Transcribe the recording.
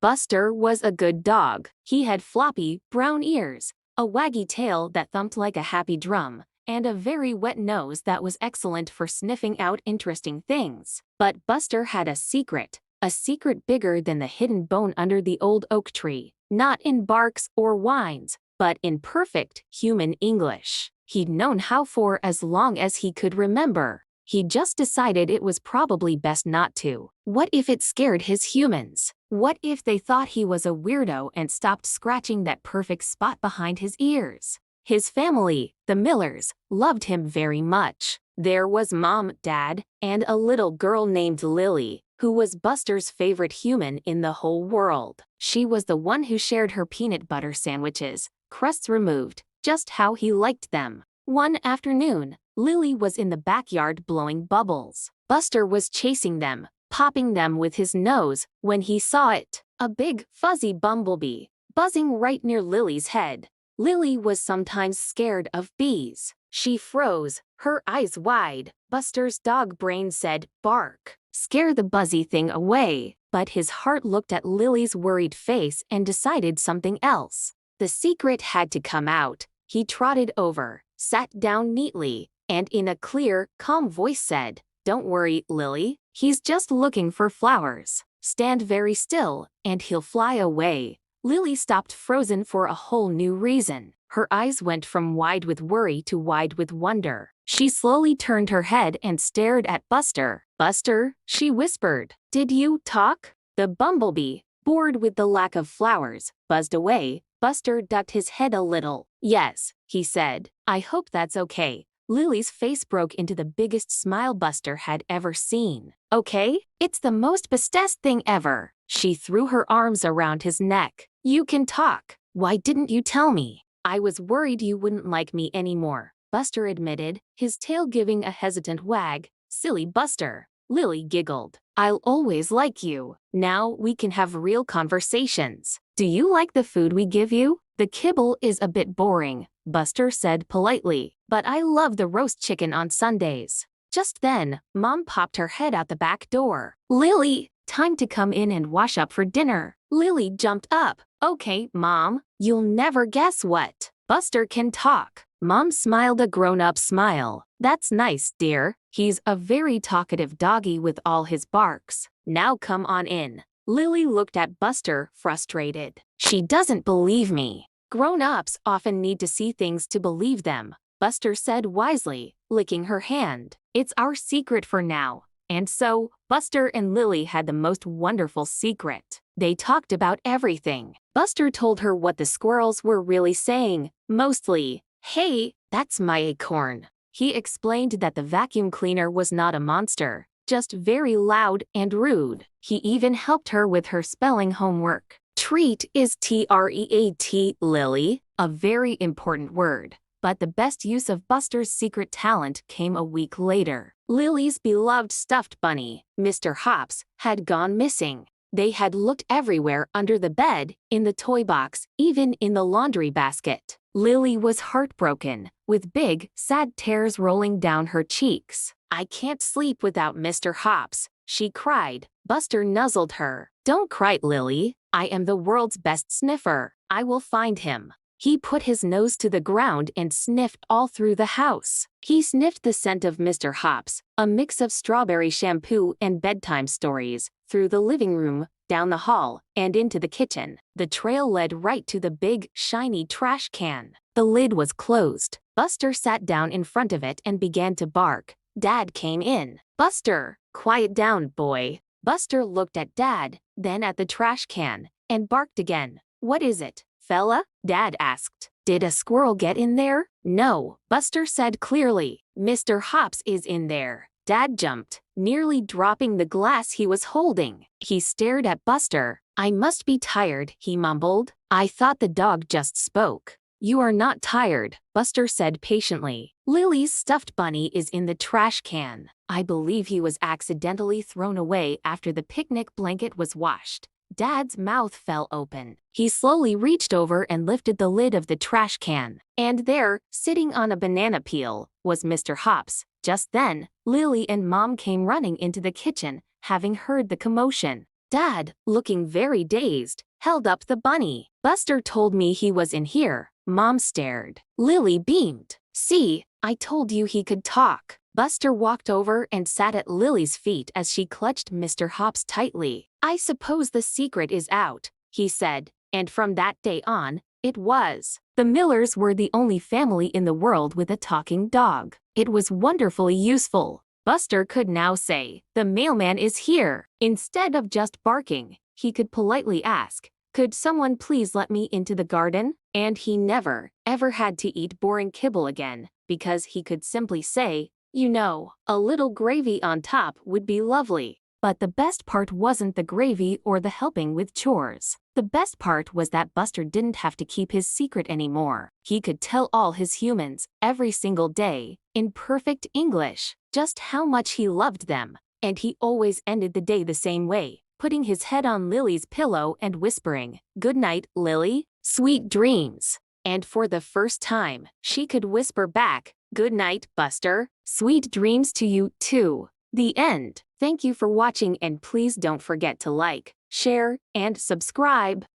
Buster was a good dog. He had floppy, brown ears, a waggy tail that thumped like a happy drum, and a very wet nose that was excellent for sniffing out interesting things. But Buster had a secret bigger than the hidden bone under the old oak tree, not in barks or whines, but in perfect human English. He'd known how for as long as he could remember. He just decided it was probably best not to. What if it scared his humans? What if they thought he was a weirdo and stopped scratching that perfect spot behind his ears? His family, the Millers, loved him very much. There was Mom, Dad, and a little girl named Lily, who was Buster's favorite human in the whole world. She was the one who shared her peanut butter sandwiches, crusts removed, just how he liked them. One afternoon, Lily was in the backyard blowing bubbles. Buster was chasing them, popping them with his nose, when he saw it. A big, fuzzy bumblebee, buzzing right near Lily's head. Lily was sometimes scared of bees. She froze, her eyes wide. Buster's dog brain said, "Bark. Scare the buzzy thing away." But his heart looked at Lily's worried face and decided something else. The secret had to come out. He trotted over, sat down neatly, and in a clear, calm voice said, "Don't worry, Lily. He's just looking for flowers. Stand very still, and he'll fly away." Lily stopped frozen for a whole new reason. Her eyes went from wide with worry to wide with wonder. She slowly turned her head and stared at Buster. "Buster," she whispered, "did you talk?" The bumblebee, bored with the lack of flowers, buzzed away. Buster ducked his head a little. "Yes," he said. "I hope that's okay." Lily's face broke into the biggest smile Buster had ever seen. "Okay? It's the most bestest thing ever." She threw her arms around his neck. "You can talk. Why didn't you tell me?" "I was worried you wouldn't like me anymore," Buster admitted, his tail giving a hesitant wag. "Silly Buster." Lily giggled. "I'll always like you. Now we can have real conversations. Do you like the food we give you?" "The kibble is a bit boring," Buster said politely, "but I love the roast chicken on Sundays." Just then, Mom popped her head out the back door. "Lily, time to come in and wash up for dinner." Lily jumped up. "Okay, Mom, you'll never guess what. Buster can talk." Mom smiled a grown-up smile. "That's nice, dear. He's a very talkative doggy with all his barks. Now come on in." Lily looked at Buster, frustrated. "She doesn't believe me." "Grown-ups often need to see things to believe them," Buster said wisely, licking her hand. "It's our secret for now." And so, Buster and Lily had the most wonderful secret. They talked about everything. Buster told her what the squirrels were really saying, mostly, "Hey, that's my acorn." He explained that the vacuum cleaner was not a monster, just very loud and rude. He even helped her with her spelling homework. Treat is T-R-E-A-T, Lily, a very important word. But the best use of Buster's secret talent came a week later. Lily's beloved stuffed bunny, Mr. Hops, had gone missing. They had looked everywhere, under the bed, in the toy box, even in the laundry basket. Lily was heartbroken, with big, sad tears rolling down her cheeks. "I can't sleep without Mr. Hops," she cried. Buster nuzzled her. "Don't cry, Lily. I am the world's best sniffer. I will find him." He put his nose to the ground and sniffed all through the house. He sniffed the scent of Mr. Hops, a mix of strawberry shampoo and bedtime stories, through the living room, down the hall, and into the kitchen. The trail led right to the big, shiny trash can. The lid was closed. Buster sat down in front of it and began to bark. Dad came in. "Buster, quiet down, boy." Buster looked at Dad, then at the trash can, and barked again. "What is it, fella?" Dad asked. "Did a squirrel get in there?" "No," Buster said clearly. "Mr. Hops is in there." Dad jumped, nearly dropping the glass he was holding. He stared at Buster. "I must be tired," he mumbled. "I thought the dog just spoke." "You are not tired," Buster said patiently. "Lily's stuffed bunny is in the trash can. I believe he was accidentally thrown away after the picnic blanket was washed." Dad's mouth fell open. He slowly reached over and lifted the lid of the trash can. And there, sitting on a banana peel, was Mr. Hops. Just then, Lily and Mom came running into the kitchen, having heard the commotion. Dad, looking very dazed, held up the bunny. Buster told me he was in here. Mom stared. Lily beamed. See, I told you he could talk. Buster walked over and sat at Lily's feet as she clutched Mr. Hops tightly. I suppose the secret is out, he said, and from that day on, it was. The Millers were the only family in the world with a talking dog. It was wonderfully useful. Buster could now say, "The mailman is here." Instead of just barking, he could politely ask, "Could someone please let me into the garden?" And he never, ever had to eat boring kibble again, because he could simply say, "You know, a little gravy on top would be lovely." But the best part wasn't the gravy or the helping with chores. The best part was that Buster didn't have to keep his secret anymore. He could tell all his humans, every single day, in perfect English, just how much he loved them. And he always ended the day the same way, putting his head on Lily's pillow and whispering, "Good night, Lily. Sweet dreams." And for the first time, she could whisper back, "Good night, Buster. Sweet dreams to you, too." The end. Thank you for watching, and please don't forget to like, share, and subscribe.